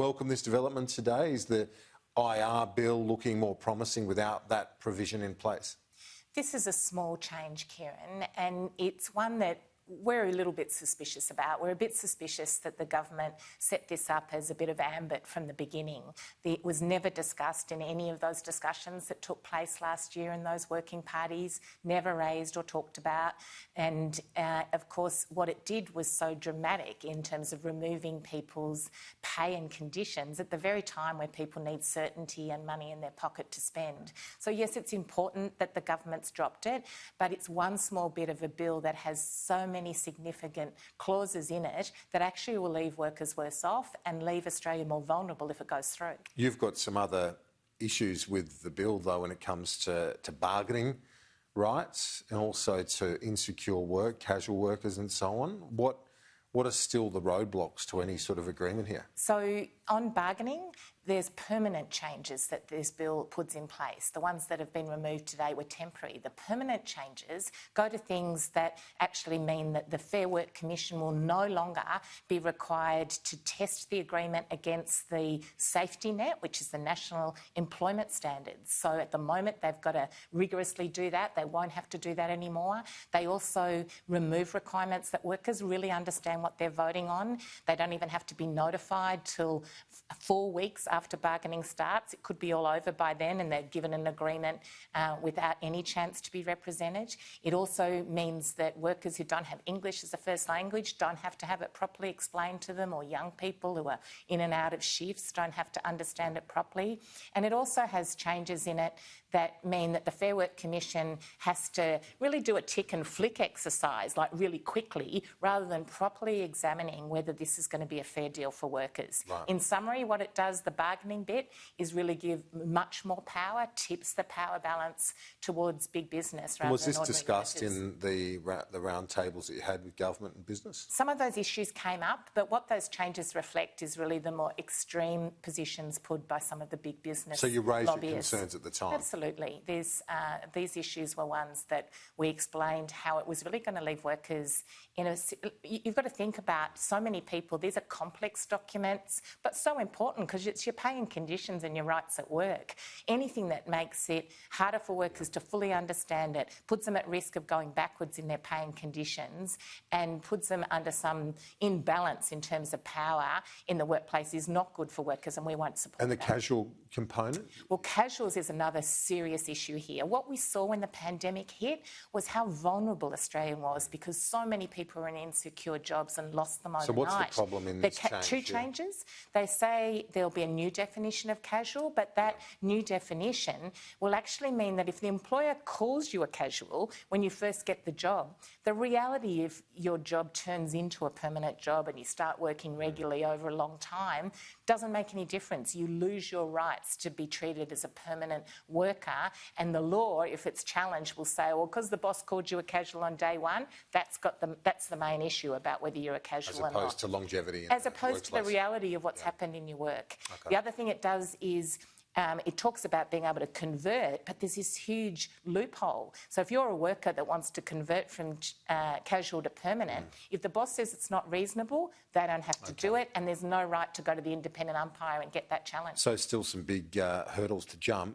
welcome this development today? Is the IR bill looking more promising without that provision in place? This is a small change, Kieran, and it's one that we're a little bit suspicious about. We're a bit suspicious that the government set this up as a bit of ambit from the beginning. It was never discussed in any of those discussions that took place last year in those working parties, never raised or talked about. And of course, what it did was so dramatic in terms of removing people's pay and conditions at the very time where people need certainty and money in their pocket to spend. So yes, it's important that the government's dropped it, but it's one small bit of a bill that has so many significant clauses in it that actually will leave workers worse off and leave Australia more vulnerable if it goes through. You've got some other issues with the bill, though, when it comes to bargaining rights and also to insecure work, casual workers and so on. What are still the roadblocks to any sort of agreement here? So on bargaining, there's permanent changes that this bill puts in place. The ones that have been removed today were temporary. The permanent changes go to things that actually mean that the Fair Work Commission will no longer be required to test the agreement against the safety net, which is the national employment standards. So at the moment, they've got to rigorously do that. They won't have to do that anymore. They also remove requirements that workers really understand what they're voting on. They don't even have to be notified till 4 weeks after bargaining starts. It could be all over by then and they're given an agreement without any chance to be represented. It also means that workers who don't have English as a first language don't have to have it properly explained to them, or young people who are in and out of shifts don't have to understand it properly. And it also has changes in it that mean that the Fair Work Commission has to really do a tick and flick exercise, like really quickly, rather than properly examining whether this is going to be a fair deal for workers. Right. In summary, what it does, the bargaining bit, is really give much more power, tips the power balance towards big business rather than ordinary Was this discussed workers. in the round tables that you had with government and business? Some of those issues came up, but what those changes reflect is really the more extreme positions put by some of the big business So you raised your lobbyists. concerns at the time? Absolutely. These issues were ones that we explained how it was really going to leave workers in a... You've got to think about so many people. These are complex documents, but so important because it's your pay and conditions and your rights at work. Anything that makes it harder for workers to fully understand it, puts them at risk of going backwards in their pay and conditions, and puts them under some imbalance in terms of power in the workplace is not good for workers, and we won't support that. And the casual component? Well, casuals is another serious issue here. What we saw when the pandemic hit was how vulnerable Australia was because so many people were in insecure jobs and lost them overnight. So what's the problem in this change? Two changes. They say there'll be a new definition of casual, but that new definition will actually mean that if the employer calls you a casual when you first get the job, the reality if your job turns into a permanent job and you start working regularly over a long time doesn't make any difference. You lose your rights to be treated as a permanent worker, and the law, if it's challenged, will say, well, because the boss called you a casual on day one, that's the main issue about whether you're a casual or not. As opposed to longevity. As opposed to the reality of what's happened in your work. Okay. The other thing it does is it talks about being able to convert, but there's this huge loophole. So if you're a worker that wants to convert from casual to permanent, if the boss says it's not reasonable, they don't have to do it, and there's no right to go to the independent umpire and get that challenge. So still some big hurdles to jump.